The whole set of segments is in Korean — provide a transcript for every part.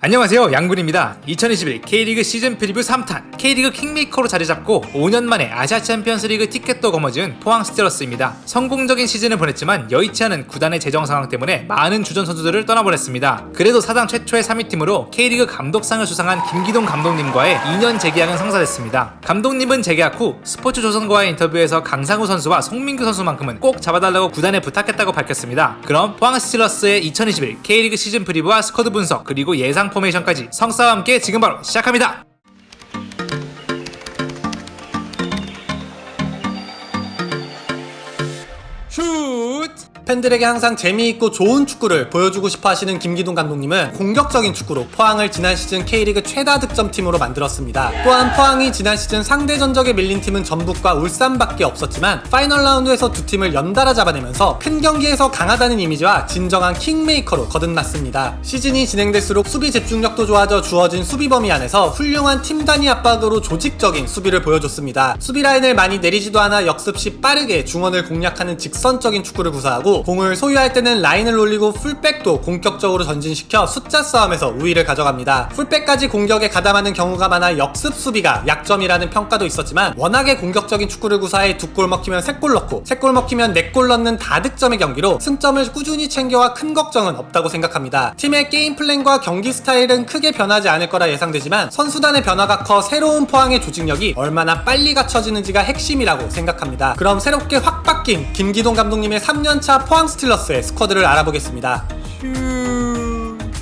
안녕하세요, 양군입니다. 2021 K리그 시즌 프리뷰 3탄 K리그 킹메이커로 자리잡고 5년 만에 아시아 챔피언스리그 티켓도 거머쥔 포항 스틸러스입니다. 성공적인 시즌을 보냈지만 여의치 않은 구단의 재정 상황 때문에 많은 주전 선수들을 떠나보냈습니다. 그래도 사상 최초의 3위팀으로 K리그 감독상을 수상한 김기동 감독님과의 2년 재계약은 성사됐습니다. 감독님은 재계약 후 스포츠조선과의 인터뷰에서 강상우 선수와 송민규 선수만큼은 꼭 잡아달라고 구단에 부탁했다고 밝혔습니다. 그럼 포항 스틸러스의 2021 K리그 시즌 프리뷰와 스쿼드 분석 그리고 예상 포메이션까지 성사와 함께 지금 바로 시작합니다. 슛! 팬들에게 항상 재미있고 좋은 축구를 보여주고 싶어 하시는 김기동 감독님은 공격적인 축구로 포항을 지난 시즌 K리그 최다 득점팀으로 만들었습니다. 또한 포항이 지난 시즌 상대 전적에 밀린 팀은 전북과 울산밖에 없었지만 파이널 라운드에서 두 팀을 연달아 잡아내면서 큰 경기에서 강하다는 이미지와 진정한 킹메이커로 거듭났습니다. 시즌이 진행될수록 수비 집중력도 좋아져 주어진 수비 범위 안에서 훌륭한 팀 단위 압박으로 조직적인 수비를 보여줬습니다. 수비 라인을 많이 내리지도 않아 역습 시 빠르게 중원을 공략하는 직선적인 축구를 구사하고 공을 소유할 때는 라인을 올리고 풀백도 공격적으로 전진시켜 숫자 싸움에서 우위를 가져갑니다. 풀백까지 공격에 가담하는 경우가 많아 역습 수비가 약점이라는 평가도 있었지만 워낙에 공격적인 축구를 구사해 2골 먹히면 3골 넣고 3골 먹히면 4골 넣는 다득점의 경기로 승점을 꾸준히 챙겨와 큰 걱정은 없다고 생각합니다. 팀의 게임 플랜과 경기 스타일은 크게 변하지 않을 거라 예상되지만 선수단의 변화가 커 새로운 포항의 조직력이 얼마나 빨리 갖춰지는지가 핵심이라고 생각합니다. 그럼 새롭게 확 바뀐 김기동 감독님의 3년차 포항 스틸러스의 스쿼드를 알아보겠습니다.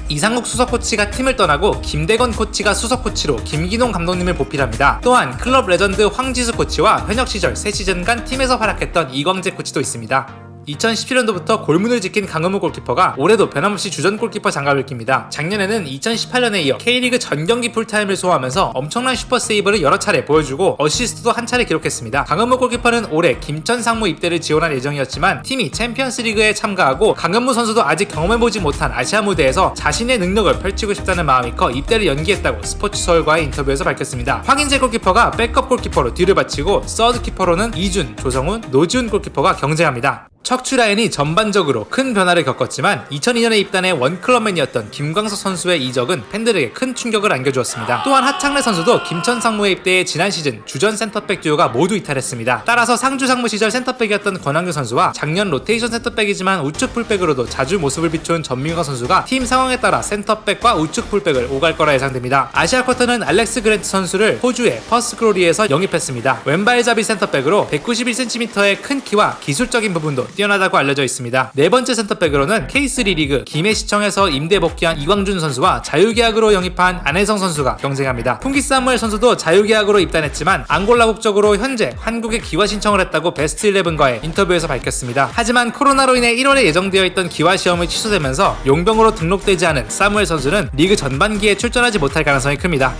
이상국 수석 코치가 팀을 떠나고 김대건 코치가 수석 코치로 김기동 감독님을 보필합니다. 또한 클럽 레전드 황지수 코치와 현역 시절 3시즌간 팀에서 활약했던 이광재 코치도 있습니다. 2017년도부터 골문을 지킨 강은무 골키퍼가 올해도 변함없이 주전 골키퍼 장갑을 낍니다. 작년에는 2018년에 이어 K리그 전경기 풀타임을 소화하면서 엄청난 슈퍼세이브를 여러 차례 보여주고 어시스트도 한 차례 기록했습니다. 강은무 골키퍼는 올해 김천 상무 입대를 지원할 예정이었지만 팀이 챔피언스리그에 참가하고 강은무 선수도 아직 경험해보지 못한 아시아 무대에서 자신의 능력을 펼치고 싶다는 마음이 커 입대를 연기했다고 스포츠서울과의 인터뷰에서 밝혔습니다. 황인재 골키퍼가 백업 골키퍼로 뒤를 바치고 서드키퍼로는 이준, 조성훈, 노지훈 골키퍼가 경쟁합니다. 척추 라인이 전반적으로 큰 변화를 겪었지만 2002년에 입단해 원클럽맨이었던 김광석 선수의 이적은 팬들에게 큰 충격을 안겨주었습니다. 또한 하창래 선수도 김천 상무에 입대해 지난 시즌 주전 센터백 듀오가 모두 이탈했습니다. 따라서 상주 상무 시절 센터백이었던 권한규 선수와 작년 로테이션 센터백이지만 우측 풀백으로도 자주 모습을 비춘 전민관 선수가 팀 상황에 따라 센터백과 우측 풀백을 오갈 거라 예상됩니다. 아시아 쿼터는 알렉스 그랜트 선수를 호주의 퍼스크로리에서 영입했습니다. 왼발잡이 센터백으로 191cm의 큰 키와 기술적인 부분도 뛰어나다고 알려져 있습니다. 네 번째 센터백으로는 K3 리그 김해시청에서 임대 복귀한 이광준 선수와 자유계약으로 영입한 안혜성 선수가 경쟁합니다. 풍기 사무엘 선수도 자유계약으로 입단했지만 앙골라 국적으로 현재 한국에 기화 신청을 했다고 베스트 11과의 인터뷰에서 밝혔습니다. 하지만 코로나로 인해 1월에 예정되어 있던 기화 시험이 취소되면서 용병으로 등록되지 않은 사무엘 선수는 리그 전반기에 출전하지 못할 가능성이 큽니다.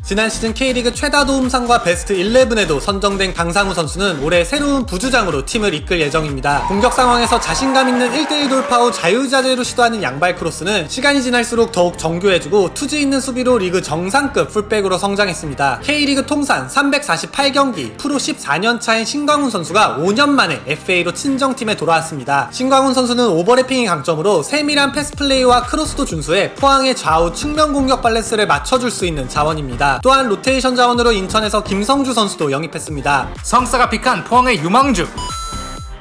지난 시즌 K리그 최다 도움상과 베스트 11에도 선정된 강상우 선수는 올해 새로운 부주장으로 팀을 이끌 예정입니다. 공격 상황에서 자신감 있는 1대1 돌파 후 자유자재로 시도하는 양발 크로스는 시간이 지날수록 더욱 정교해지고 투지 있는 수비로 리그 정상급 풀백으로 성장했습니다. K리그 통산 348경기 프로 14년 차인 신광훈 선수가 5년 만에 FA로 친정팀에 돌아왔습니다. 신광훈 선수는 오버래핑이 강점으로 세밀한 패스플레이와 크로스도 준수해 포항의 좌우 측면 공격 밸런스를 맞춰줄 수 있는 자원입니다. 또한 로테이션 자원으로 인천에서 김성주 선수도 영입했습니다. 성사가 픽한 포항의 유망주!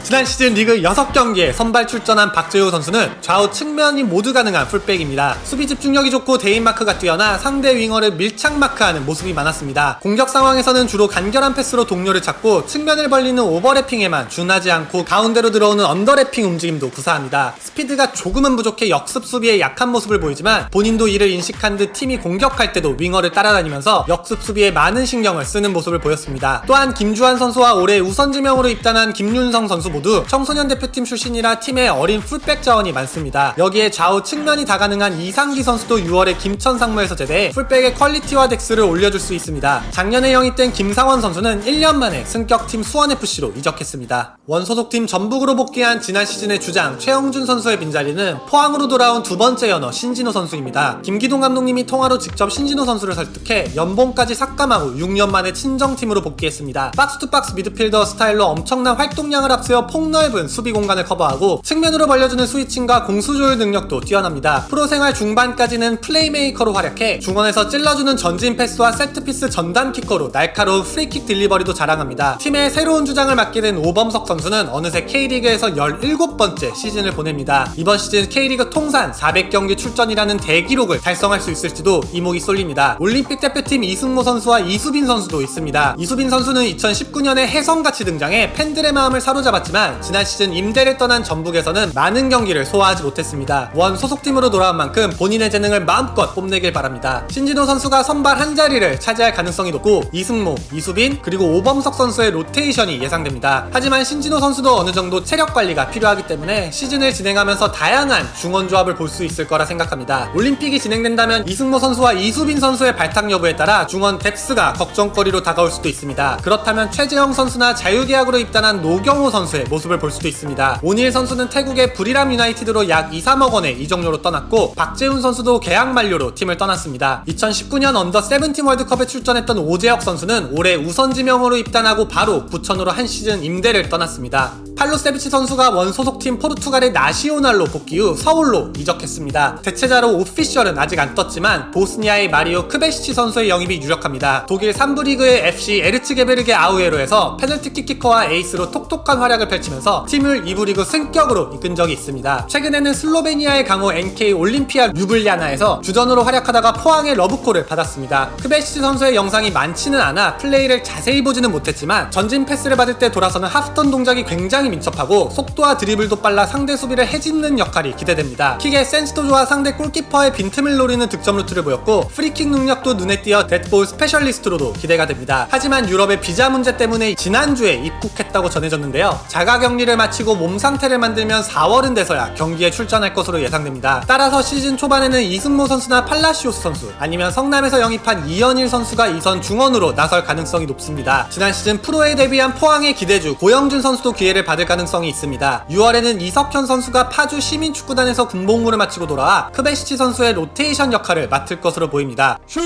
지난 시즌 리그 6경기에 선발 출전한 박재호 선수는 좌우 측면이 모두 가능한 풀백입니다. 수비 집중력이 좋고 대인마크가 뛰어나 상대 윙어를 밀착 마크하는 모습이 많았습니다. 공격 상황에서는 주로 간결한 패스로 동료를 찾고 측면을 벌리는 오버래핑에만 준하지 않고 가운데로 들어오는 언더래핑 움직임도 구사합니다. 스피드가 조금은 부족해 역습 수비에 약한 모습을 보이지만 본인도 이를 인식한 듯 팀이 공격할 때도 윙어를 따라다니면서 역습 수비에 많은 신경을 쓰는 모습을 보였습니다. 또한 김주환 선수와 올해 우선지명으로 입단한 김윤성 선수 모두 청소년 대표팀 출신이라 팀에 어린 풀백 자원이 많습니다. 여기에 좌우 측면이 다 가능한 이상기 선수도 6월에 김천 상무에서 제대해 풀백의 퀄리티와 덱스를 올려줄 수 있습니다. 작년에 영입된 김상원 선수는 1년 만에 승격팀 수원FC로 이적했습니다. 원소속팀 전북으로 복귀한 지난 시즌의 주장 최영준 선수의 빈자리는 포항으로 돌아온 두 번째 연어 신진호 선수입니다. 김기동 감독님이 통화로 직접 신진호 선수를 설득해 연봉까지 삭감하고 6년 만에 친정팀으로 복귀했습니다. 박스투박스 미드필더 스타일로 엄청난 활동량을 앞세워 보여 폭넓은 수비 공간을 커버하고 측면으로 벌려주는 스위칭과 공수 조율 능력도 뛰어납니다. 프로 생활 중반까지는 플레이메이커로 활약해 중원에서 찔러주는 전진 패스와 세트피스 전담 키커로 날카로운 프리킥 딜리버리도 자랑합니다. 팀의 새로운 주장을 맡게 된 오범석 선수는 어느새 K리그에서 17번째 시즌을 보냅니다. 이번 시즌 K리그 통산 400경기 출전이라는 대기록을 달성할 수 있을지도 이목이 쏠립니다. 올림픽 대표팀 이승모 선수와 이수빈 선수도 있습니다. 이수빈 선수는 2019년에 혜성같이 등장해 팬들의 마음을 사로잡았지만 지난 시즌 임대를 떠난 전북에서는 많은 경기를 소화하지 못했습니다. 원 소속팀으로 돌아온 만큼 본인의 재능을 마음껏 뽐내길 바랍니다. 신진호 선수가 선발 한 자리를 차지할 가능성이 높고 이승모, 이수빈, 그리고 오범석 선수의 로테이션이 예상됩니다. 하지만 신진호 선수도 어느 정도 체력 관리가 필요하기 때문에 시즌을 진행하면서 다양한 중원 조합을 볼 수 있을 거라 생각합니다. 올림픽이 진행된다면 이승모 선수와 이수빈 선수의 발탁 여부에 따라 중원 뎁스가 걱정거리로 다가올 수도 있습니다. 그렇다면 최재형 선수나 자유계약으로 입단한 노경호 선수의 모습을 볼 수도 있습니다. 오니일 선수는 태국의 부리람 유나이티드로 약 2-3억 원의 이적료로 떠났고 박재훈 선수도 계약 만료로 팀을 떠났습니다. 2019년 언더 17 월드컵에 출전했던 오재혁 선수는 올해 우선 지명으로 입단하고 바로 부천으로 한 시즌 임대를 떠났습니다. 팔로세비치 선수가 원 소속팀 포르투갈의 나시오날로 복귀 후 서울로 이적했습니다. 대체자로 오피셜은 아직 안 떴지만 보스니아의 마리오 크베시치 선수의 영입이 유력합니다. 독일 3부 리그의 FC 에르츠게베르게 아우에로에서 페널티킥 키커와 에이스로 톡톡한 활약을 펼치면서 팀을 2부 리그 승격으로 이끈 적이 있습니다. 최근에는 슬로베니아의 강호 NK 올림피아 류블리아나에서 주전으로 활약하다가 포항의 러브콜을 받았습니다. 크베시치 선수의 영상이 많지는 않아 플레이를 자세히 보지는 못했지만 전진 패스를 받을 때 돌아서는 하프턴 동작이 굉장히 민첩하고 속도와 드리블도 빨라 상대 수비를 해집는 역할이 기대됩니다. 킥의 센스도 좋아 상대 골키퍼의 빈틈을 노리는 득점 루트를 보였고 프리킥 능력도 눈에 띄어 데드볼 스페셜리스트로도 기대가 됩니다. 하지만 유럽의 비자 문제 때문에 지난주에 입국했다고 전해졌는데요. 자가격리를 마치고 몸 상태를 만들면 4월은 돼서야 경기에 출전할 것으로 예상됩니다. 따라서 시즌 초반에는 이승모 선수나 팔라시오스 선수 아니면 성남에서 영입한 이현일 선수가 이선 중원으로 나설 가능성이 높습니다. 지난 시즌 프로에 데뷔한 포항의 기대주 고영준 선수도 기회를 받을 가능성이 있습니다. 6월에는 이석현 선수가 파주 시민축구단에서 군복무를 마치고 돌아와 크베시치 선수의 로테이션 역할을 맡을 것으로 보입니다. 슛!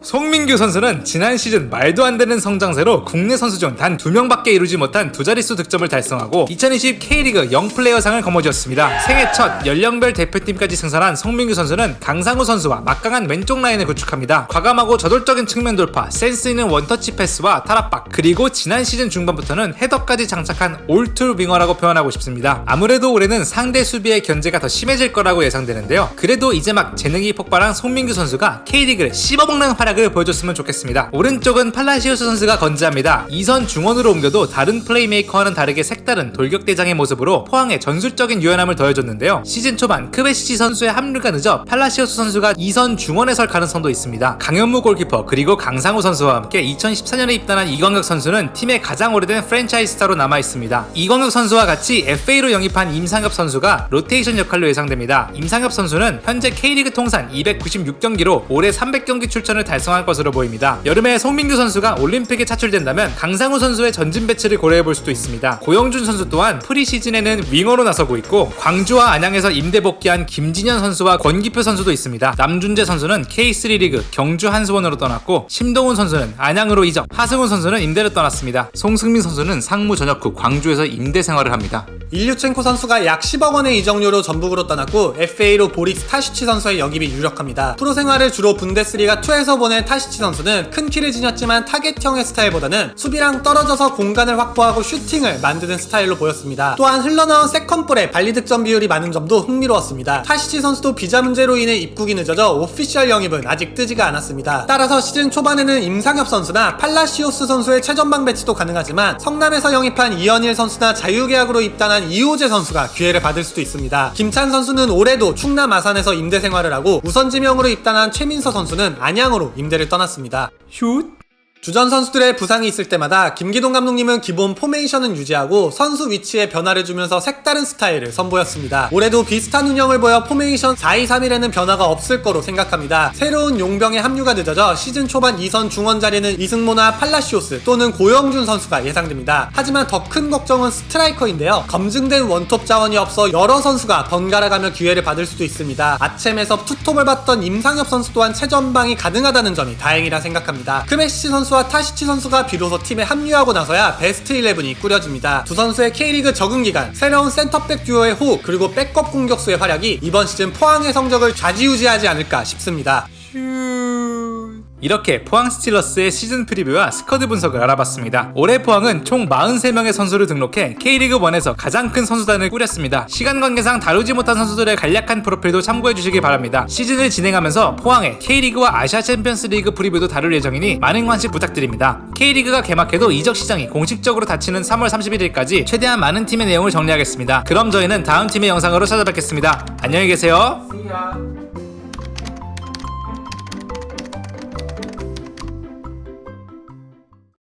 송민규 선수는 지난 시즌 말도 안 되는 성장세로 국내 선수 중 단 2명밖에 이루지 못한 두 자릿수 득점을 달성하고 2020 K리그 영플레이어상을 거머쥐었습니다. 생애 첫 연령별 대표팀까지 승선한 송민규 선수는 강상우 선수와 막강한 왼쪽 라인을 구축합니다. 과감하고 저돌적인 측면 돌파, 센스 있는 원터치 패스와 탈압박, 그리고 지난 시즌 중반부터는 헤더까지 장착한 올툴 윙어라고 표현하고 싶습니다. 아무래도 올해는 상대 수비의 견제가 더 심해질 거라고 예상되는데요. 그래도 이제 막 재능이 폭발한 송민규 선수가 K리그를 씹어먹는 활약을 보여줬으면 좋겠습니다. 오른쪽은 팔라시오스 선수가 건재합니다. 2선 중원으로 옮겨도 다른 플레이메이커와는 다르게 색다른 돌격대장의 모습으로 포항에 전술적인 유연함을 더해줬는데요. 시즌 초반 크베시치 선수의 합류가 늦어 팔라시오스 선수가 2선 중원에 설 가능성도 있습니다. 강현무 골키퍼 그리고 강상우 선수와 함께 2014년에 입단한 이광혁 선수는 팀의 가장 오래된 프랜차이즈 스타로 남아있습니다. 이광혁 선수와 같이 FA로 영입한 임상엽 선수가 로테이션 역할로 예상됩니다. 임상엽 선수는 현재 K리그 통산 296경기로 올해 300경기 출전을 달성할 것으로 보입니다. 여름에 송민규 선수가 올림픽에 차출된다면 강상우 선수의 전진 배치를 고려해볼 수도 있습니다. 고영준 선수 또한 프리시즌에는 윙어로 나서고 있고 광주와 안양에서 임대 복귀한 김진현 선수와 권기표 선수도 있습니다. 남준재 선수는 K3 리그 경주 한수원으로 떠났고 심동훈 선수는 안양으로 이적, 하승훈 선수는 임대를 떠났습니다. 송승민 선수는 상무 전역 후 광주에서 임대 생활을 합니다. 일류첸코 선수가 약 10억 원의 이적료로 전북으로 떠났고 FA로 보리스 타시치 선수의 영입이 유력합니다. 프로 생활을 주로 분데스리가 2에서 보낸 타시치 선수는 큰 키를 지녔지만 타겟형의 스타일보다는 수비랑 떨어져서 공간을 확보하고 슈팅을 만드는 스타일로 보였습니다. 또한 흘러나온 세컨볼에 발리 득점 비율이 많은 점도 흥미로웠습니다. 타시치 선수도 비자 문제로 인해 입국이 늦어져 오피셜 영입은 아직 뜨지가 않았습니다. 따라서 시즌 초반에는 임상엽 선수나 팔라시오스 선수의 최전방 배치도 가능하지만 성남에서 영입한 이현일 선수나 자유계약으로 입단한 이호재 선수가 기회를 받을 수도 있습니다. 김찬 선수는 올해도 충남 아산에서 임대 생활을 하고 우선 지명으로 입단한 최민서 선수는 안양으로 임대를 떠났습니다. 슛! 주전 선수들의 부상이 있을 때마다 김기동 감독님은 기본 포메이션은 유지하고 선수 위치에 변화를 주면서 색다른 스타일을 선보였습니다. 올해도 비슷한 운영을 보여 포메이션 4-2-3-1에는 변화가 없을 거로 생각합니다. 새로운 용병의 합류가 늦어져 시즌 초반 2선 중원 자리는 이승모나 팔라시오스 또는 고영준 선수가 예상됩니다. 하지만 더 큰 걱정은 스트라이커인데요. 검증된 원톱 자원이 없어 여러 선수가 번갈아가며 기회를 받을 수도 있습니다. 아챔에서 투톱을 봤던 임상엽 선수 또한 최전방이 가능하다는 점이 다행이라 생각합니다. 크메시 선수 선수와 타시치 선수가 비로소 팀에 합류하고 나서야 베스트 11이 꾸려집니다. 두 선수의 K리그 적응 기간, 새로운 센터백 듀오의 호흡, 그리고 백업 공격수의 활약이 이번 시즌 포항의 성적을 좌지우지하지 않을까 싶습니다. 이렇게 포항 스틸러스의 시즌 프리뷰와 스쿼드 분석을 알아봤습니다. 올해 포항은 총 43명의 선수를 등록해 K리그1에서 가장 큰 선수단을 꾸렸습니다. 시간 관계상 다루지 못한 선수들의 간략한 프로필도 참고해 주시기 바랍니다. 시즌을 진행하면서 포항의 K리그와 아시아 챔피언스 리그 프리뷰도 다룰 예정이니 많은 관심 부탁드립니다. K리그가 개막해도 이적 시장이 공식적으로 닫히는 3월 31일까지 최대한 많은 팀의 내용을 정리하겠습니다. 그럼 저희는 다음 팀의 영상으로 찾아뵙겠습니다. 안녕히 계세요. See ya.